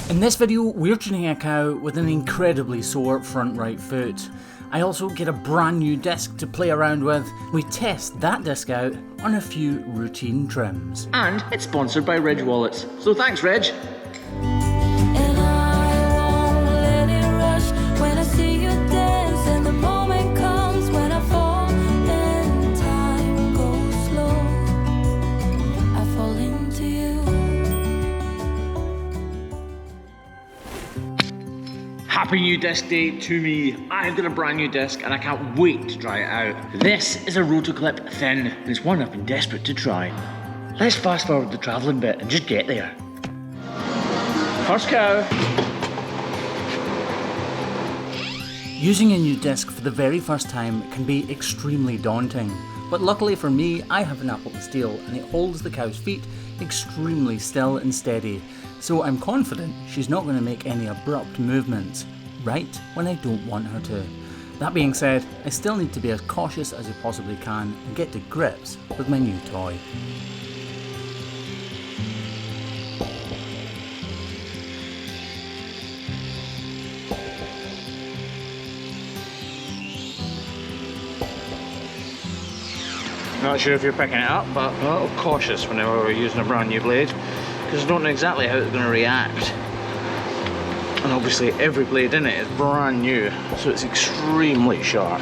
In this video, we're training a cow with an incredibly sore front right foot. I also get a brand new disc to play around with. We test that disc out on a few routine trims. And it's sponsored by Reg Wallets, so thanks Reg! Happy new disc day to me. I've got a brand new disc and I can't wait to try it out. This is a Rotoclip Thin and it's one I've been desperate to try. Let's fast forward the travelling bit and just get there. First cow. Using a new disc for the very first time can be extremely daunting, but luckily for me I have an Apple steel and it holds the cow's feet extremely still and steady, so I'm confident she's not going to make any abrupt movements right when I don't want her to. That being said, I still need to be as cautious as I possibly can and get to grips with my new toy. Not sure if you're picking it up, but I'm a little cautious whenever we're using a brand new blade because I don't know exactly how it's going to react. And obviously every blade in it is brand new, so it's extremely sharp.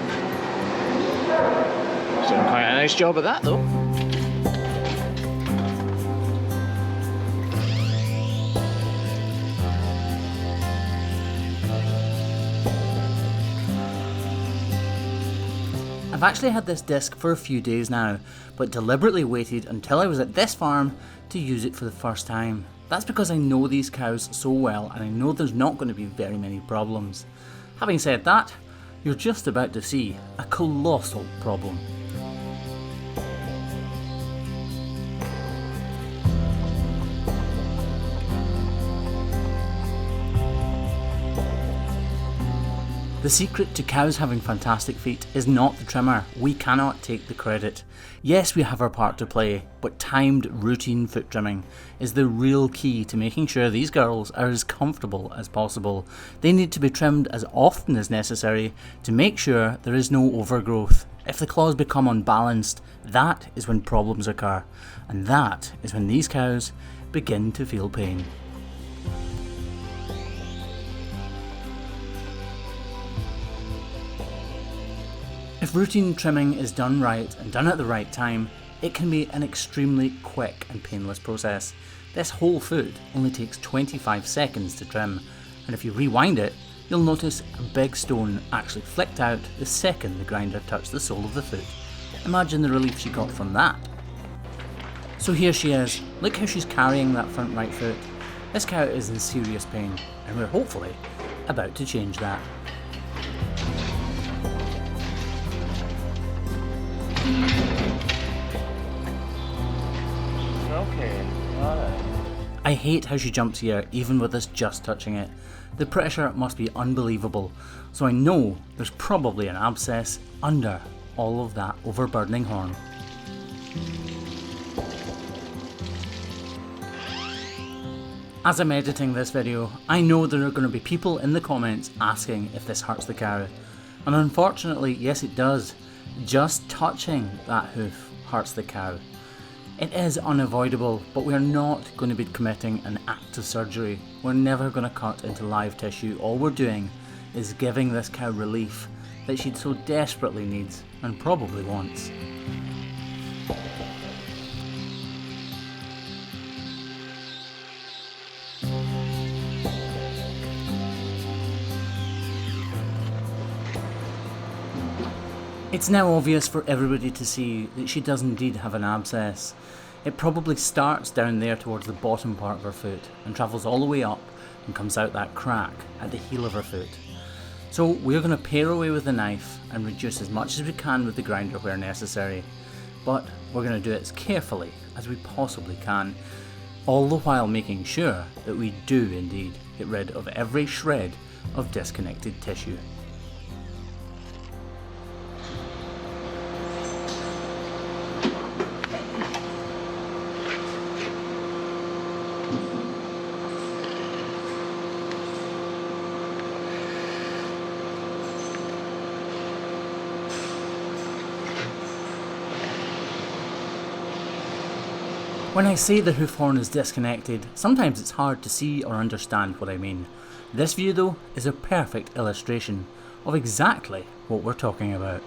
Doing quite a nice job of that though. I've actually had this disc for a few days now, but deliberately waited until I was at this farm to use it for the first time. That's because I know these cows so well and I know there's not going to be very many problems. Having said that, you're just about to see a colossal problem. The secret to cows having fantastic feet is not the trimmer. We cannot take the credit. Yes, we have our part to play, but timed routine foot trimming is the real key to making sure these girls are as comfortable as possible. They need to be trimmed as often as necessary to make sure there is no overgrowth. If the claws become unbalanced, that is when problems occur, and that is when these cows begin to feel pain. If routine trimming is done right and done at the right time, it can be an extremely quick and painless process. This whole foot only takes 25 seconds to trim, and if you rewind it, you'll notice a big stone actually flicked out the second the grinder touched the sole of the foot. Imagine the relief she got from that. So here she is. Look how she's carrying that front right foot. This cow is in serious pain, and we're hopefully about to change that. Okay, alright. I hate how she jumps here even with us just touching it. The pressure must be unbelievable, so I know there's probably an abscess under all of that overburdening horn. As I'm editing this video, I know there are going to be people in the comments asking if this hurts the cow. And unfortunately, yes it does. Just touching that hoof hurts the cow. It is unavoidable, but we are not going to be committing an act of surgery. We're never going to cut into live tissue. All we're doing is giving this cow relief that she so desperately needs and probably wants. It's now obvious for everybody to see that she does indeed have an abscess. It probably starts down there towards the bottom part of her foot and travels all the way up and comes out that crack at the heel of her foot. So we're going to pare away with the knife and reduce as much as we can with the grinder where necessary. But we're going to do it as carefully as we possibly can, all the while making sure that we do indeed get rid of every shred of disconnected tissue. When I say the hoof horn is disconnected, sometimes it's hard to see or understand what I mean. This view though is a perfect illustration of exactly what we're talking about.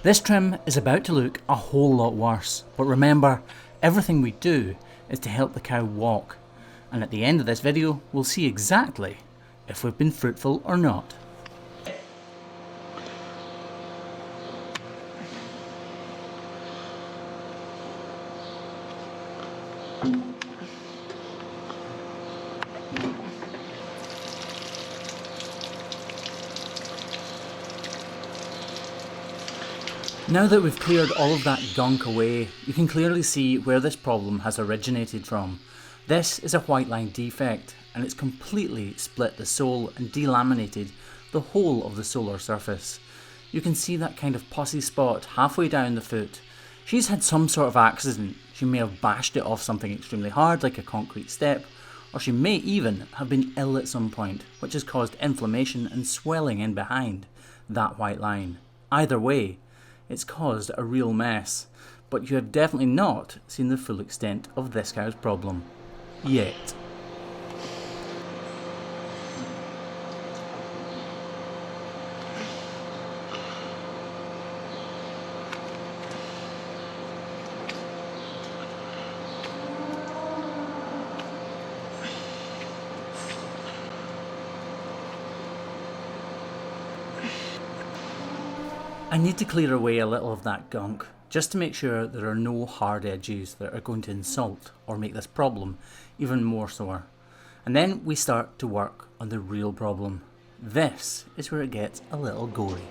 This trim is about to look a whole lot worse, but remember, everything we do is to help the cow walk, and at the end of this video we'll see exactly if we've been fruitful or not. Now that we've cleared all of that gunk away, you can clearly see where this problem has originated from. This is a white line defect, and it's completely split the sole and delaminated the whole of the solar surface. You can see that kind of pussy spot halfway down the foot. She's had some sort of accident. She may have bashed it off something extremely hard like a concrete step, or she may even have been ill at some point, which has caused inflammation and swelling in behind that white line. Either way, it's caused a real mess, but you have definitely not seen the full extent of this cow's problem. Yet. I need to clear away a little of that gunk, just to make sure there are no hard edges that are going to insult or make this problem even more sore. And then we start to work on the real problem. This is where it gets a little gory.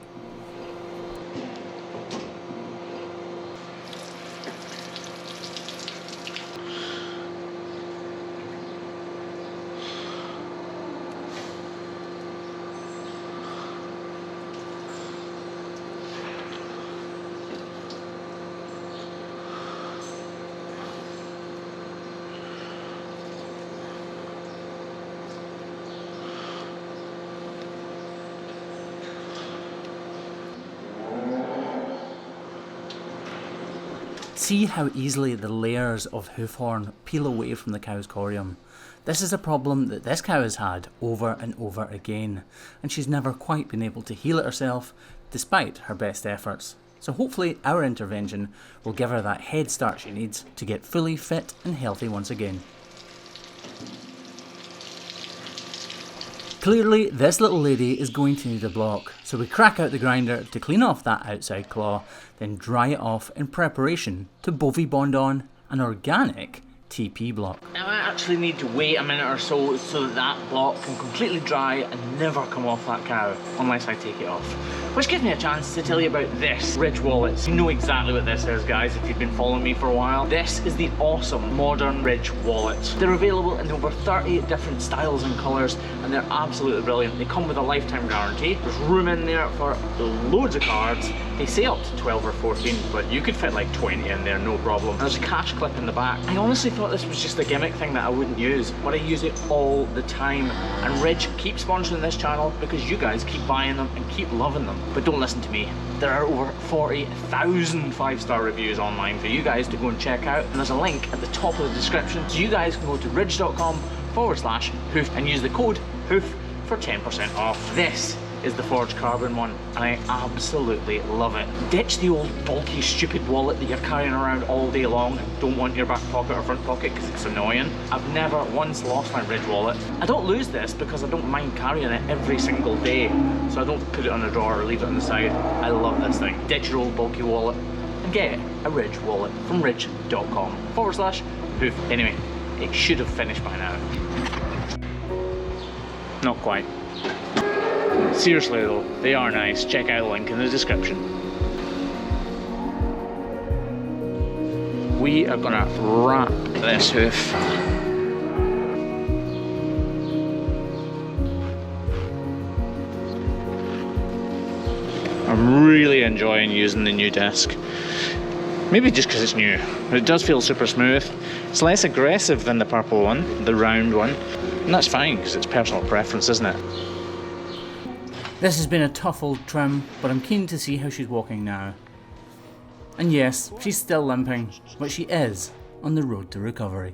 See how easily the layers of hoof horn peel away from the cow's corium. This is a problem that this cow has had over and over again, and she's never quite been able to heal it herself despite her best efforts. So hopefully our intervention will give her that head start she needs to get fully fit and healthy once again. Clearly this little lady is going to need a block, so we crack out the grinder to clean off that outside claw, then dry it off in preparation to BoviBond on an organic TP block. Now I actually need to wait a minute or so that that block can completely dry and never come off that cow, unless I take it off. Which gives me a chance to tell you about this Ridge Wallets. You know exactly what this is, guys, if you've been following me for a while. This is the awesome modern Ridge Wallets. They're available in over 30 different styles and colours, and they're absolutely brilliant. They come with a lifetime guarantee. There's room in there for loads of cards. They say up to 12 or 14, but you could fit like 20 in there, no problem. There's a cash clip in the back. I honestly thought this was just a gimmick thing that I wouldn't use, but I use it all the time. And Ridge keep sponsoring this channel because you guys keep buying them and keep loving them. But don't listen to me. There are over 40,000 5-star reviews online for you guys to go and check out, and there's a link at the top of the description, so you guys can go to ridge.com/hoof and use the code HOOF for 10% off. This is the forged carbon one, and I absolutely love it. Ditch the old bulky stupid wallet that you're carrying around all day long and don't want in your back pocket or front pocket because it's annoying. I've never once lost my Ridge wallet. I don't lose this because I don't mind carrying it every single day, so I don't put it on a drawer or leave it on the side. I love this thing. Ditch your old bulky wallet and get a Ridge wallet from ridge.com/hoof. Anyway, it should have finished by now. Not quite. Seriously though, they are nice. Check out the link in the description. We are gonna wrap this hoof. I'm really enjoying using the new disc. Maybe just because it's new, but it does feel super smooth. It's less aggressive than the purple one, the round one, and that's fine because it's personal preference, isn't it? This has been a tough old trim, but I'm keen to see how she's walking now. And yes, she's still limping, but she is on the road to recovery.